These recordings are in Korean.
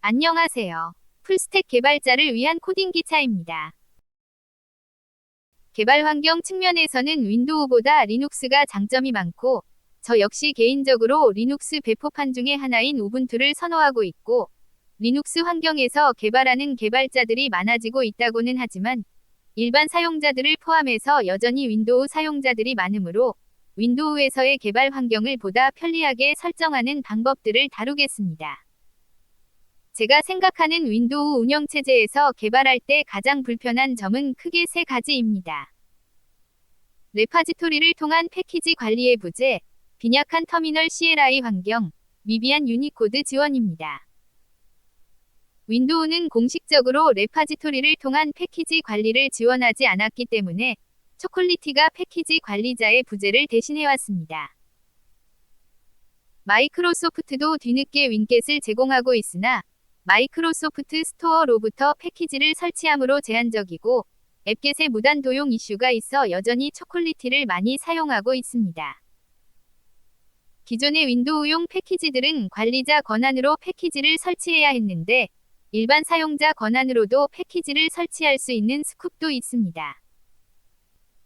안녕하세요. 풀스택 개발자를 위한 코딩 기차입니다. 개발 환경 측면에서는 윈도우보다 리눅스가 장점이 많고, 저 역시 개인적으로 리눅스 배포판 중에 하나인 우분투를 선호하고 있고, 리눅스 환경에서 개발하는 개발자들이 많아지고 있다고는 하지만, 일반 사용자들을 포함해서 여전히 윈도우 사용자들이 많으므로, 윈도우에서의 개발 환경을 보다 편리하게 설정하는 방법들을 다루겠습니다. 제가 생각하는 윈도우 운영체제에서 개발할 때 가장 불편한 점은 크게 세 가지입니다. 레파지토리를 통한 패키지 관리의 부재, 빈약한 터미널 CLI 환경, 미비한 유니코드 지원입니다. 윈도우는 공식적으로 레파지토리를 통한 패키지 관리를 지원하지 않았기 때문에 초콜릿티가 패키지 관리자의 부재를 대신해왔습니다. 마이크로소프트도 뒤늦게 윈겟을 제공하고 있으나 마이크로소프트 스토어로부터 패키지를 설치함으로 제한적이고 앱겟의 무단 도용 이슈가 있어 여전히 초콜릿티를 많이 사용하고 있습니다. 기존의 윈도우용 패키지들은 관리자 권한으로 패키지를 설치해야 했는데 일반 사용자 권한으로도 패키지를 설치할 수 있는 스쿱도 있습니다.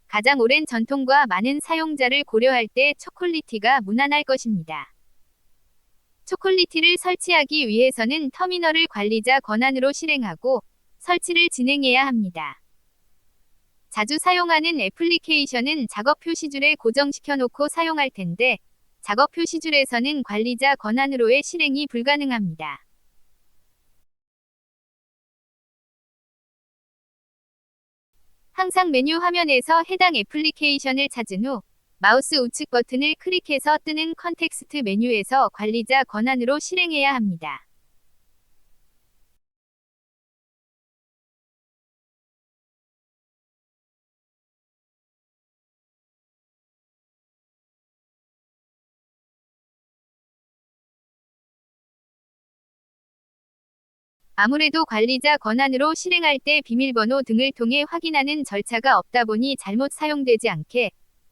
가장 오랜 전통과 많은 사용자를 고려할 때 초콜릿티가 무난할 것입니다. 초콜릿티를 설치하기 위해서는 터미널을 관리자 권한으로 실행하고 설치를 진행해야 합니다. 자주 사용하는 애플리케이션은 작업 표시줄에 고정시켜 놓고 사용할 텐데 작업 표시줄에서는 관리자 권한으로의 실행이 불가능합니다. 항상 메뉴 화면에서 해당 애플리케이션을 찾은 후 마우스 우측 버튼을 클릭해서 뜨는 컨텍스트 메뉴에서 관리자 권한으로 실행해야 합니다. 아무래도 관리자 권한으로 실행할 때 비밀번호 등을 통해 확인하는 절차가 없다 보니 잘못 사용되지 않게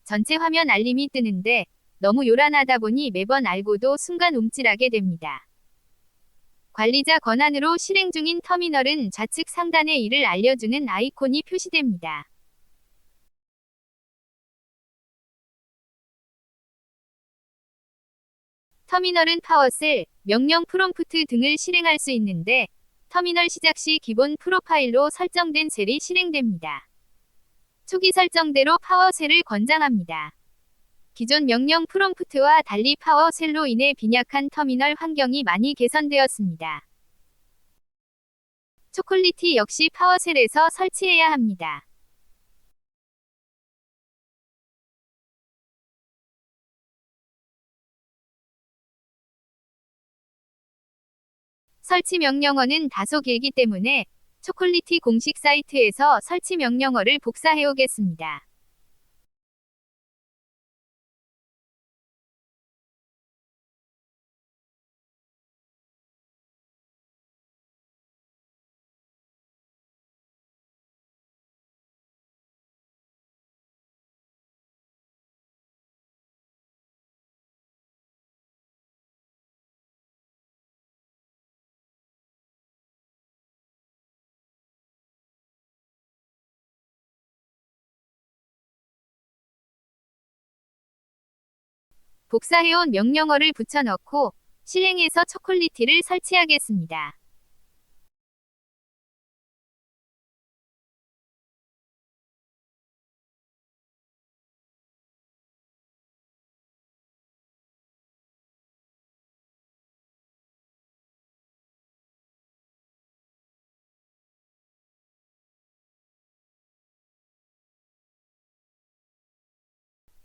전체 화면 알림이 뜨는데 너무 요란하다 보니 매번 알고도 순간 움찔하게 됩니다. 관리자 권한으로 실행 중인 터미널은 좌측 상단에 이를 알려주는 아이콘이 표시됩니다. 터미널은 파워셀, 명령 프롬프트 등을 실행할 수 있는데 터미널 시작 시 기본 프로파일로 설정된 셀이 실행됩니다. 초기 설정대로 파워셀을 권장합니다. 기존 명령 프롬프트와 달리 파워셀로 인해 빈약한 터미널 환경이 많이 개선되었습니다. 초콜릿티 역시 파워셀에서 설치해야 합니다. 설치 명령어는 다소 길기 때문에 초콜릿티 공식 사이트에서 설치 명령어를 복사해 오겠습니다. 복사해온 명령어를 붙여넣고 실행해서 초콜릿티를 설치하겠습니다.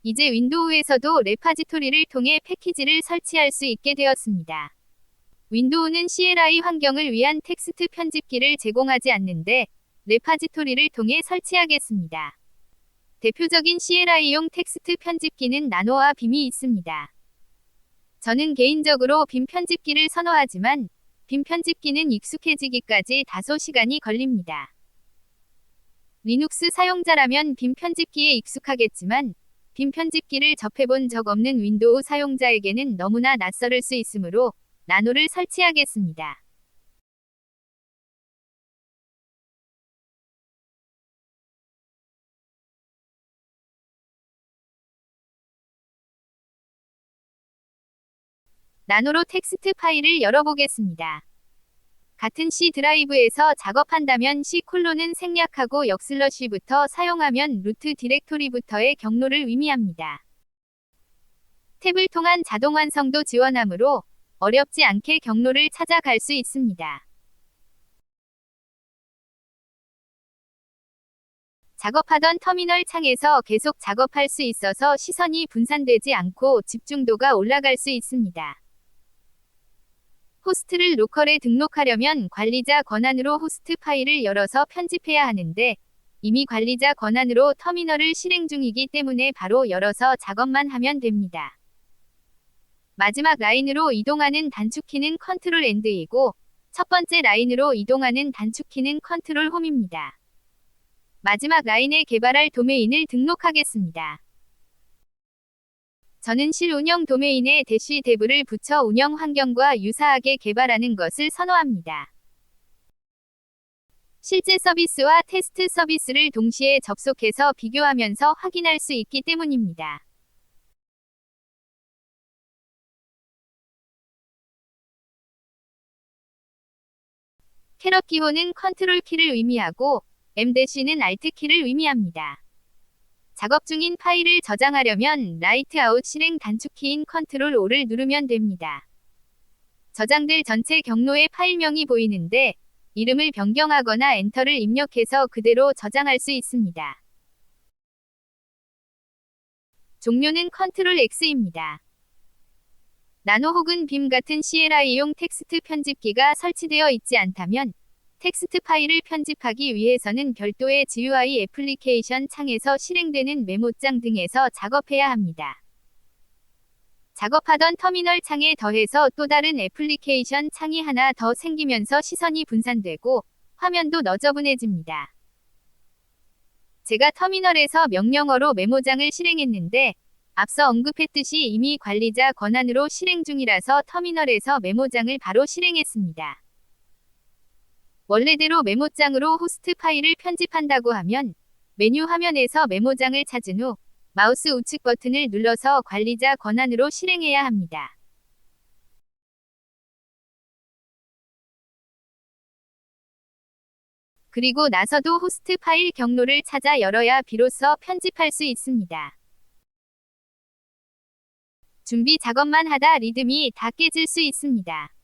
이제 윈도우에서도 레파지토리를 통해 패키지를 설치할 수 있게 되었습니다. 윈도우는 CLI 환경을 위한 텍스트 편집기를 제공하지 않는데 레파지토리를 통해 설치하겠습니다. 대표적인 CLI용 텍스트 편집기는 나노와 빔이 있습니다. 저는 개인적으로 빔 편집기를 선호하지만 빔 편집기는 익숙해지기까지 다소 시간이 걸립니다. 리눅스 사용자라면 빔 편집기에 익숙하겠지만 빔 편집기를 접해본 적 없는 윈도우 사용자에게는 너무나 낯설을 수 있으므로 나노를 설치하겠습니다. 나노로 텍스트 파일을 열어보겠습니다. 같은 C 드라이브에서 작업한다면 C:는 생략하고 역슬러시부터 사용하면 루트 디렉토리부터의 경로를 의미합니다. 탭을 통한 자동 완성도 지원하므로 어렵지 않게 경로를 찾아갈 수 있습니다. 작업하던 터미널 창에서 계속 작업할 수 있어서 시선이 분산되지 않고 집중도가 올라갈 수 있습니다. 호스트를 로컬에 등록하려면 관리자 권한으로 호스트 파일을 열어서 편집해야 하는데 이미 관리자 권한으로 터미널을 실행 중이기 때문에 바로 열어서 작업만 하면 됩니다. 마지막 라인으로 이동하는 단축키는 컨트롤 엔드이고 첫 번째 라인으로 이동하는 단축키는 컨트롤 홈입니다. 마지막 라인에 개발할 도메인을 등록하겠습니다. 저는 실운영 도메인에 -dev를 붙여 운영 환경과 유사하게 개발하는 것을 선호합니다. 실제 서비스와 테스트 서비스를 동시에 접속해서 비교하면서 확인할 수 있기 때문입니다. 캐럿 기호는 컨트롤 키를 의미하고 M-는 알트 키를 의미합니다. 작업 중인 파일을 저장하려면 라이트 아웃 실행 단축키인 컨트롤 O를 누르면 됩니다. 저장될 전체 경로의 파일명이 보이는데 이름을 변경하거나 엔터를 입력해서 그대로 저장할 수 있습니다. 종료는 컨트롤 X입니다. 나노 혹은 빔 같은 CLI용 텍스트 편집기가 설치되어 있지 않다면 텍스트 파일을 편집하기 위해서는 별도의 GUI 애플리케이션 창에서 실행되는 메모장 등에서 작업해야 합니다. 작업하던 터미널 창에 더해서 또 다른 애플리케이션 창이 하나 더 생기면서 시선이 분산되고 화면도 너저분해집니다. 제가 터미널에서 명령어로 메모장을 실행했는데 앞서 언급했듯이 이미 관리자 권한으로 실행 중이라서 터미널에서 메모장을 바로 실행했습니다. 원래대로 메모장으로 호스트 파일을 편집한다고 하면 메뉴 화면에서 메모장을 찾은 후 마우스 우측 버튼을 눌러서 관리자 권한으로 실행해야 합니다. 그리고 나서도 호스트 파일 경로를 찾아 열어야 비로소 편집할 수 있습니다. 준비 작업만 하다 리듬이 다 깨질 수 있습니다.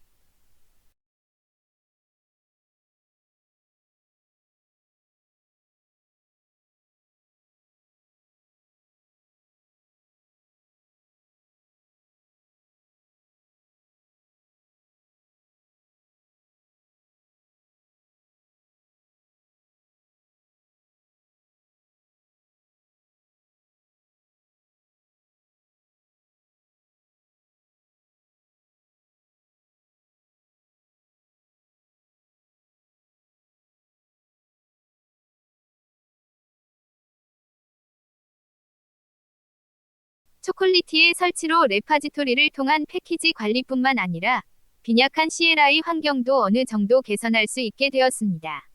초콜릿티의 설치로 레파지토리를 통한 패키지 관리뿐만 아니라 빈약한 CLI 환경도 어느 정도 개선할 수 있게 되었습니다.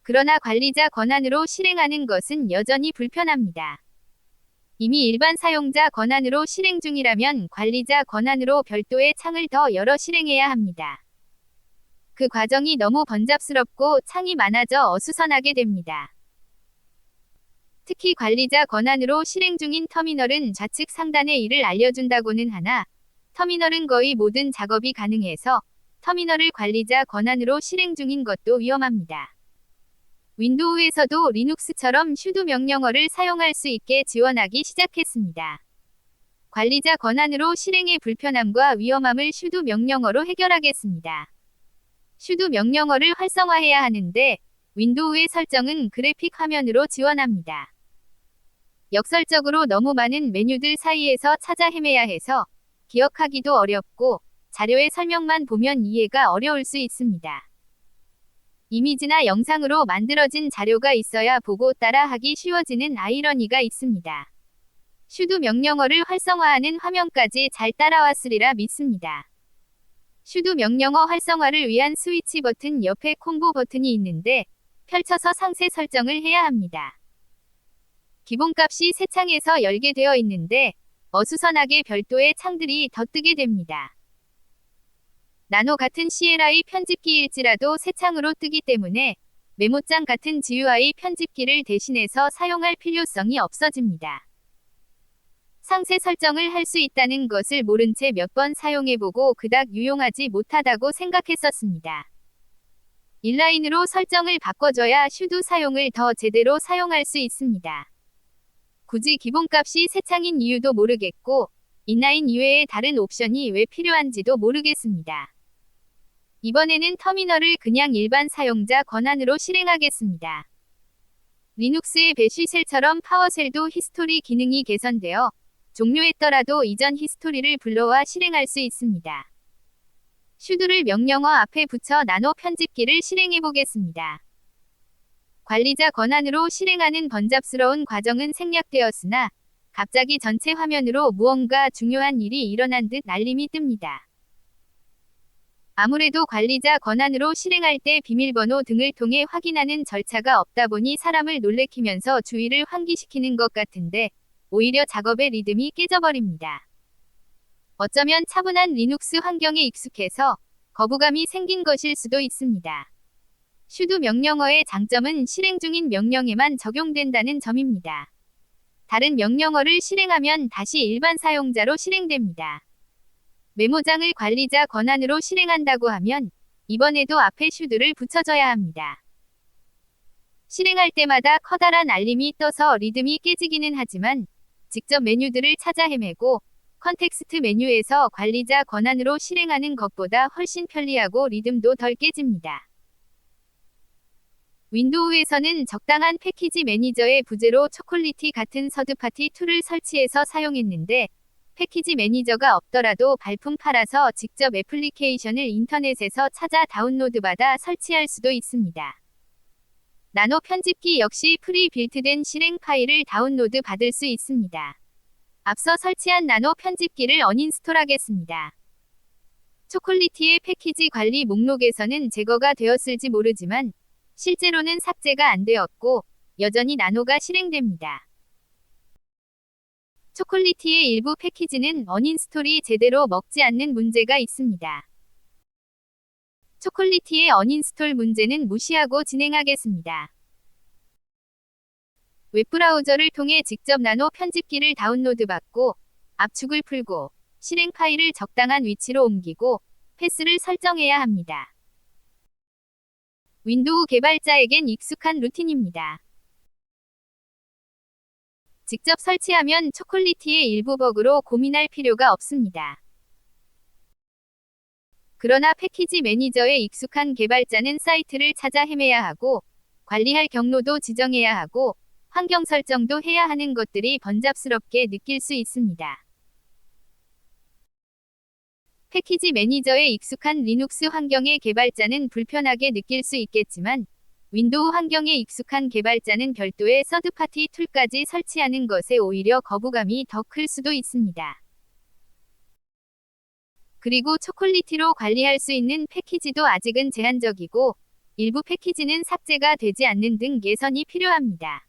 그러나 관리자 권한으로 실행하는 것은 여전히 불편합니다. 이미 일반 사용자 권한으로 실행 중이라면 관리자 권한으로 별도의 창을 더 열어 실행해야 합니다. 그 과정이 너무 번잡스럽고 창이 많아져 어수선하게 됩니다. 특히 관리자 권한으로 실행 중인 터미널은 좌측 상단에 이를 알려준다고는 하나 터미널은 거의 모든 작업이 가능해서 터미널을 관리자 권한으로 실행 중인 것도 위험합니다. 윈도우에서도 리눅스처럼 sudo 명령어를 사용할 수 있게 지원하기 시작했습니다. 관리자 권한으로 실행의 불편함과 위험함을 sudo 명령어로 해결하겠습니다. sudo 명령어를 활성화해야 하는데 윈도우의 설정은 그래픽 화면으로 지원합니다. 역설적으로 너무 많은 메뉴들 사이에서 찾아 헤매야 해서 기억하기도 어렵고 자료의 설명만 보면 이해가 어려울 수 있습니다. 이미지나 영상으로 만들어진 자료가 있어야 보고 따라하기 쉬워지는 아이러니가 있습니다. sudo 명령어를 활성화하는 화면까지 잘 따라왔으리라 믿습니다. sudo 명령어 활성화를 위한 스위치 버튼 옆에 콤보 버튼이 있는데 펼쳐서 상세 설정을 해야 합니다. 기본값이 새 창에서 열게 되어 있는데 어수선하게 별도의 창들이 더 뜨게 됩니다. 나노 같은 CLI 편집기일지라도 새 창으로 뜨기 때문에 메모장 같은 GUI 편집기를 대신해서 사용할 필요성이 없어집니다. 상세 설정을 할 수 있다는 것을 모른 채 몇 번 사용해보고 그닥 유용하지 못하다고 생각했었습니다. 인라인으로 설정을 바꿔줘야 슈도 사용을 더 제대로 사용할 수 있습니다. 굳이 기본값이 새 창인 이유도 모르겠고 인라인 이외에 다른 옵션이 왜 필요한지도 모르겠습니다. 이번에는 터미널을 그냥 일반 사용자 권한으로 실행하겠습니다. 리눅스의 배쉬쉘처럼 파워쉘도 히스토리 기능이 개선되어 종료했더라도 이전 히스토리를 불러와 실행할 수 있습니다. 슈도를 명령어 앞에 붙여 나노 편집기를 실행해보겠습니다. 관리자 권한으로 실행하는 번잡스러운 과정은 생략되었으나 갑자기 전체 화면으로 무언가 중요한 일이 일어난 듯 알림이 뜹니다. 아무래도 관리자 권한으로 실행할 때 비밀번호 등을 통해 확인하는 절차가 없다 보니 사람을 놀래키면서 주의를 환기시키는 것 같은데 오히려 작업의 리듬이 깨져버립니다. 어쩌면 차분한 리눅스 환경에 익숙해서 거부감이 생긴 것일 수도 있습니다. 슈도 명령어의 장점은 실행 중인 명령에만 적용된다는 점입니다. 다른 명령어를 실행하면 다시 일반 사용자로 실행됩니다. 메모장을 관리자 권한으로 실행한다고 하면 이번에도 앞에 슈도를 붙여줘야 합니다. 실행할 때마다 커다란 알림이 떠서 리듬이 깨지기는 하지만 직접 메뉴들을 찾아 헤매고 컨텍스트 메뉴에서 관리자 권한으로 실행하는 것보다 훨씬 편리하고 리듬도 덜 깨집니다. 윈도우에서는 적당한 패키지 매니저의 부재로 초콜릿이 같은 서드파티 툴을 설치해서 사용했는데 패키지 매니저가 없더라도 발품 팔아서 직접 애플리케이션을 인터넷에서 찾아 다운로드받아 설치할 수도 있습니다. 나노 편집기 역시 프리 빌트된 실행 파일을 다운로드 받을 수 있습니다. 앞서 설치한 나노 편집기를 어인스톨하겠습니다. 초콜릿의 패키지 관리 목록에서는 제거가 되었을지 모르지만 실제로는 삭제가 안 되었고 여전히 나노가 실행됩니다. 초콜릿의 일부 패키지는 어인스톨이 제대로 먹지 않는 문제가 있습니다. 초콜릿의 어인스톨 문제는 무시하고 진행하겠습니다. 웹브라우저를 통해 직접 나노 편집기를 다운로드받고 압축을 풀고 실행 파일을 적당한 위치로 옮기고 패스를 설정해야 합니다. 윈도우 개발자에겐 익숙한 루틴입니다. 직접 설치하면 초콜릿의 일부 버그로 고민할 필요가 없습니다. 그러나 패키지 매니저에 익숙한 개발자는 사이트를 찾아 헤매야 하고 관리할 경로도 지정해야 하고 환경 설정도 해야 하는 것들이 번잡스럽게 느낄 수 있습니다. 패키지 매니저에 익숙한 리눅스 환경의 개발자는 불편하게 느낄 수 있겠지만 윈도우 환경에 익숙한 개발자는 별도의 서드파티 툴까지 설치하는 것에 오히려 거부감이 더 클 수도 있습니다. 그리고 초콜릿으로 관리할 수 있는 패키지도 아직은 제한적이고 일부 패키지는 삭제가 되지 않는 등 개선이 필요합니다.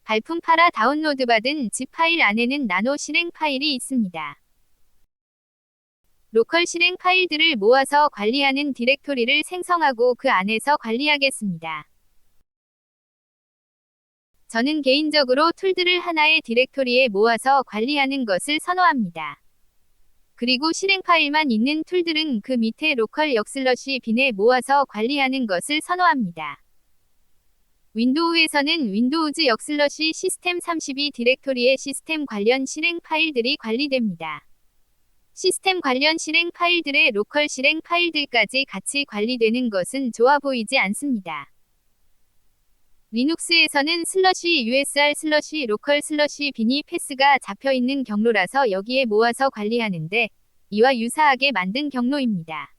발품 팔아 다운로드받은 zip 파일 안에는 나노 실행 파일이 있습니다. 로컬 실행 파일들을 모아서 관리하는 디렉토리를 생성하고 그 안에서 관리하겠습니다. 저는 개인적으로 툴들을 하나의 디렉토리에 모아서 관리하는 것을 선호합니다. 그리고 실행 파일만 있는 툴들은 그 밑에 로컬 빈에 모아서 관리하는 것을 선호합니다. 윈도우에서는 윈도우즈 시스템 32 디렉토리의 시스템 관련 실행 파일들이 관리됩니다. 시스템 관련 실행 파일들의 로컬 실행 파일들까지 같이 관리되는 것은 좋아 보이지 않습니다. 리눅스에서는 /usr 로컬 빈이 패스가 잡혀있는 경로라서 여기에 모아서 관리하는데 이와 유사하게 만든 경로입니다.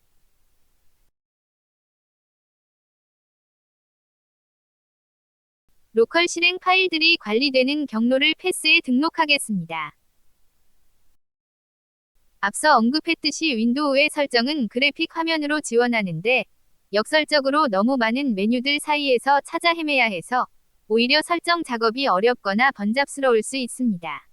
로컬 실행 파일들이 관리되는 경로를 패스에 등록하겠습니다. 앞서 언급했듯이 윈도우의 설정은 그래픽 화면으로 지원하는데 역설적으로 너무 많은 메뉴들 사이에서 찾아 헤매야 해서 오히려 설정 작업이 어렵거나 번잡스러울 수 있습니다.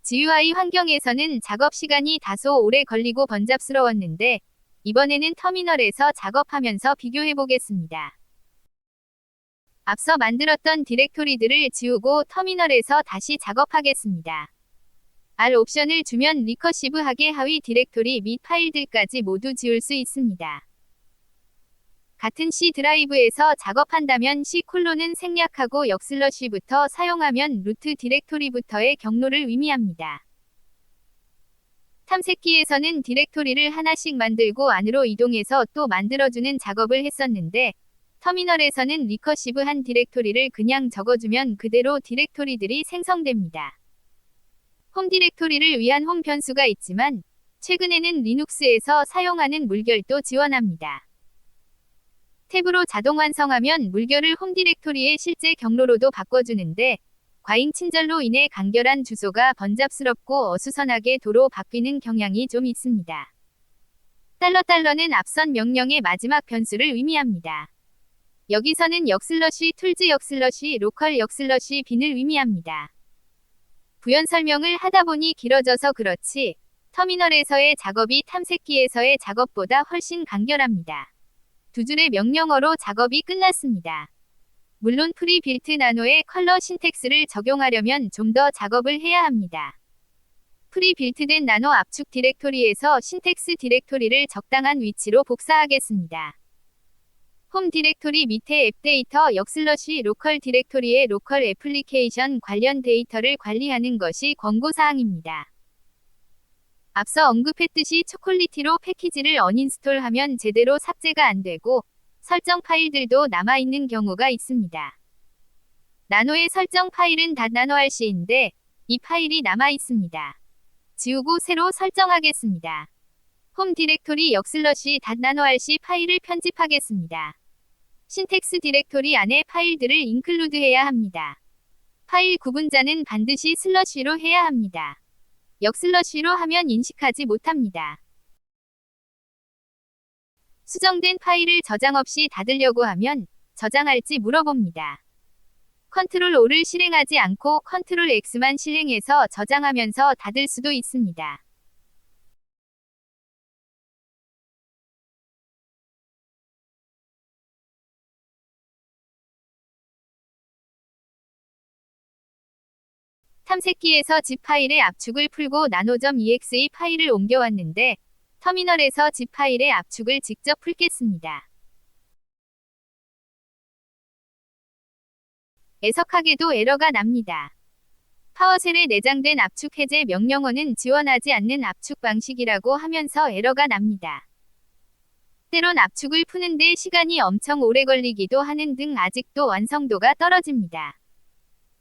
GUI 환경에서는 작업 시간이 다소 오래 걸리고 번잡스러웠는데 이번에는 터미널에서 작업하면서 비교해 보겠습니다. 앞서 만들었던 디렉토리들을 지우고 터미널에서 다시 작업하겠습니다. R 옵션을 주면 리커시브하게 하위 디렉토리 및 파일들까지 모두 지울 수 있습니다. 같은 C 드라이브에서 작업한다면 C:는 생략하고 역슬러시부터 사용하면 루트 디렉토리부터의 경로를 의미합니다. 탐색기에서는 디렉토리를 하나씩 만들고 안으로 이동해서 또 만들어주는 작업을 했었는데 터미널에서는 리커시브한 디렉토리를 그냥 적어주면 그대로 디렉토리들이 생성됩니다. 홈 디렉토리를 위한 홈 변수가 있지만 최근에는 리눅스에서 사용하는 물결도 지원합니다. 탭으로 자동 완성하면 물결을 홈 디렉토리의 실제 경로로도 바꿔주는데 과잉 친절로 인해 간결한 주소가 번잡스럽고 어수선하게 도로 바뀌는 경향이 좀 있습니다. $는 앞선 명령의 마지막 변수를 의미합니다. 여기서는 역슬러시 툴즈 역슬러시 로컬 역슬러시 빈을 의미합니다. 부연 설명을 하다 보니 길어져서 그렇지 터미널에서의 작업이 탐색기에서의 작업보다 훨씬 간결합니다. 두 줄의 명령어로 작업이 끝났습니다. 물론 프리빌트 나노의 컬러 신텍스를 적용하려면 좀 더 작업을 해야 합니다. 프리빌트된 나노 압축 디렉토리에서 신텍스 디렉토리를 적당한 위치로 복사하겠습니다. 홈 디렉토리 밑에 앱 데이터 역슬러시 로컬 디렉토리의 로컬 애플리케이션 관련 데이터를 관리하는 것이 권고사항입니다. 앞서 언급했듯이 초콜릿티로 패키지를 언인스톨하면 제대로 삭제가 안 되고 설정 파일들도 남아있는 경우가 있습니다. 나노의 설정 파일은 .nano-rc인데 이 파일이 남아있습니다. 지우고 새로 설정하겠습니다. 홈 디렉토리 역슬러시 .nano-rc 파일을 편집하겠습니다. 신텍스 디렉토리 안에 파일들을 인클루드해야 합니다. 파일 구분자는 반드시 슬러시로 해야 합니다. 역슬러시로 하면 인식하지 못합니다. 수정된 파일을 저장 없이 닫으려고 하면 저장할지 물어봅니다. 컨트롤 O를 실행하지 않고 컨트롤 X만 실행해서 저장하면서 닫을 수도 있습니다. 탐색기에서 zip 파일의 압축을 풀고 nano.exe 파일을 옮겨왔는데 터미널에서 zip 파일의 압축을 직접 풀겠습니다. 애석하게도 에러가 납니다. 파워쉘에 내장된 압축 해제 명령어는 지원하지 않는 압축 방식이라고 하면서 에러가 납니다. 때론 압축을 푸는데 시간이 엄청 오래 걸리기도 하는 등 아직도 완성도가 떨어집니다.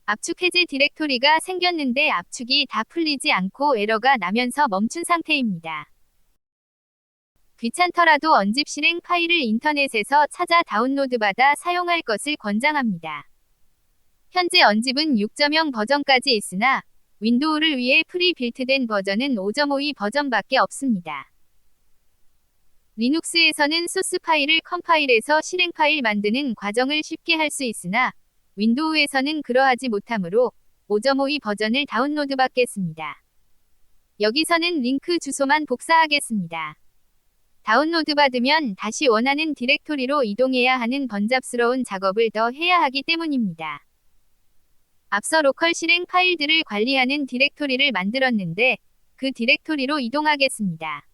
압축 해제 디렉토리가 생겼는데 압축이 다 풀리지 않고 에러가 나면서 멈춘 상태입니다. 귀찮더라도 언집 실행 파일을 인터넷에서 찾아 다운로드받아 사용할 것을 권장합니다. 현재 언집은 6.0 버전까지 있으나 윈도우를 위해 프리빌트된 버전은 5.52 버전밖에 없습니다. 리눅스에서는 소스 파일을 컴파일해서 실행 파일 만드는 과정을 쉽게 할 수 있으나 윈도우에서는 그러하지 못하므로 5.52 버전을 다운로드 받겠습니다. 여기서는 링크 주소만 복사하겠습니다. 다운로드 받으면 다시 원하는 디렉토리로 이동해야 하는 번잡스러운 작업을 더 해야 하기 때문입니다. 앞서 로컬 실행 파일들을 관리하는 디렉토리를 만들었는데 그 디렉토리로 이동하겠습니다.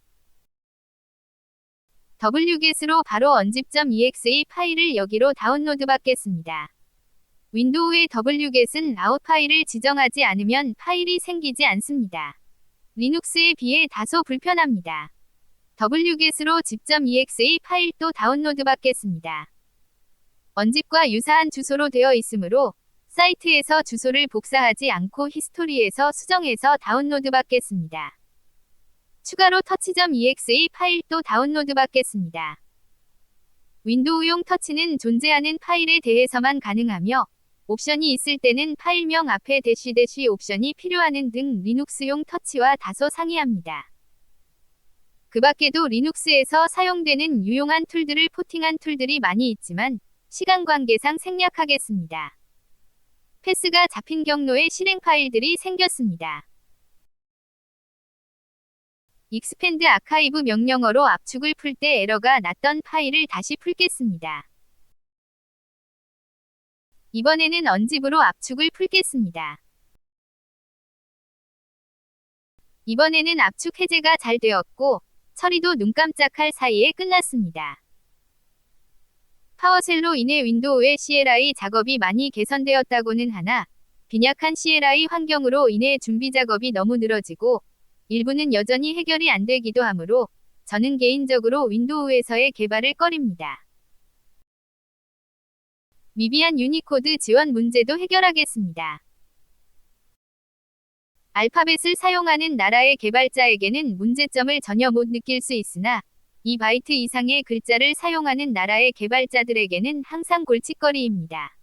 wget으로 바로 언집.exe 파일을 여기로 다운로드 받겠습니다. 윈도우의 wget은 아웃 파일을 지정하지 않으면 파일이 생기지 않습니다. 리눅스에 비해 다소 불편합니다. wget으로 zip.exe 파일도 다운로드 받겠습니다. 원집과 유사한 주소로 되어 있으므로 사이트에서 주소를 복사하지 않고 히스토리에서 수정해서 다운로드 받겠습니다. 추가로 touch.exe 파일도 다운로드 받겠습니다. 윈도우용 터치는 존재하는 파일에 대해서만 가능하며 옵션이 있을 때는 파일명 앞에 대쉬 옵션이 필요하는 등 리눅스용 터치와 다소 상이합니다. 그 밖에도 리눅스에서 사용되는 유용한 툴들을 포팅한 툴들이 많이 있지만 시간 관계상 생략하겠습니다. 패스가 잡힌 경로에 실행 파일들이 생겼습니다. 익스펜드 아카이브 명령어로 압축을 풀 때 에러가 났던 파일을 다시 풀겠습니다. 이번에는 언집으로 압축을 풀겠습니다. 이번에는 압축 해제가 잘 되었고 처리도 눈 깜짝할 사이에 끝났습니다. 파워쉘로 인해 윈도우의 CLI 작업이 많이 개선되었다고는 하나 빈약한 CLI 환경으로 인해 준비 작업이 너무 늘어지고 일부는 여전히 해결이 안 되기도 하므로 저는 개인적으로 윈도우에서의 개발을 꺼립니다. 미비한 유니코드 지원 문제도 해결하겠습니다. 알파벳을 사용하는 나라의 개발자에게는 문제점을 전혀 못 느낄 수 있으나 2바이트 이상의 글자를 사용하는 나라의 개발자들에게는 항상 골칫거리입니다.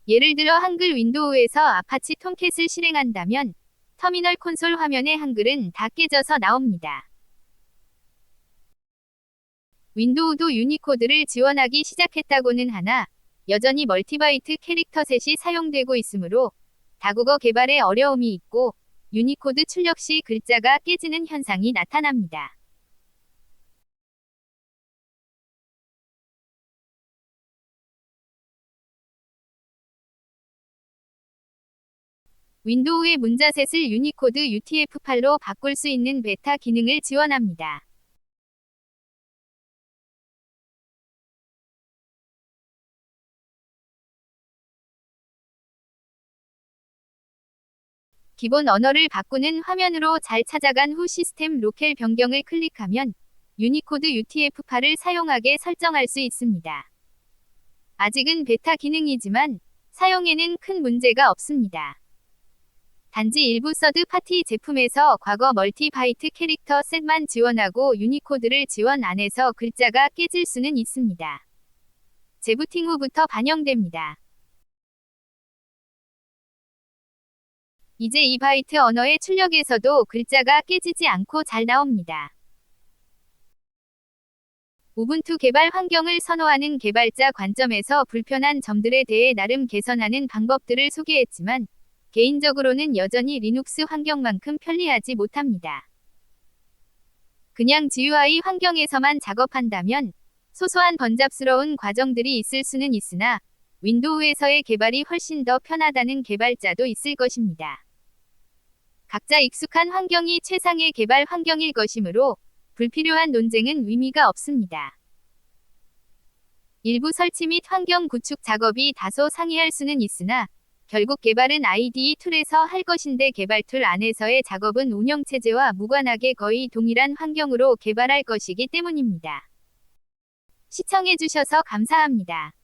예를 들어 한글 윈도우에서 아파치 톰캣을 실행한다면 터미널 콘솔 화면의 한글은 다 깨져서 나옵니다. 윈도우도 유니코드를 지원하기 시작했다고는 하나 여전히 멀티바이트 캐릭터 셋이 사용되고 있으므로 다국어 개발에 어려움이 있고 유니코드 출력 시 글자가 깨지는 현상이 나타납니다. 윈도우의 문자셋을 유니코드 UTF-8로 바꿀 수 있는 베타 기능을 지원합니다. 기본 언어를 바꾸는 화면으로 잘 찾아간 후 시스템 로켈 변경을 클릭하면 유니코드 UTF-8을 사용하게 설정할 수 있습니다. 아직은 베타 기능이지만 사용에는 큰 문제가 없습니다. 단지 일부 서드 파티 제품에서 과거 멀티바이트 캐릭터 셋만 지원하고 유니코드를 지원 안 해서 글자가 깨질 수는 있습니다. 재부팅 후부터 반영됩니다. 이제 2바이트 언어의 출력에서도 글자가 깨지지 않고 잘 나옵니다. 우분투 개발 환경을 선호하는 개발자 관점에서 불편한 점들에 대해 나름 개선하는 방법들을 소개했지만 개인적으로는 여전히 리눅스 환경만큼 편리하지 못합니다. 그냥 GUI 환경에서만 작업한다면 소소한 번잡스러운 과정들이 있을 수는 있으나 윈도우에서의 개발이 훨씬 더 편하다는 개발자도 있을 것입니다. 각자 익숙한 환경이 최상의 개발 환경일 것이므로 불필요한 논쟁은 의미가 없습니다. 일부 설치 및 환경 구축 작업이 다소 상이할 수는 있으나 결국 개발은 IDE 툴에서 할 것인데 개발 툴 안에서의 작업은 운영체제와 무관하게 거의 동일한 환경으로 개발할 것이기 때문입니다. 시청해주셔서 감사합니다.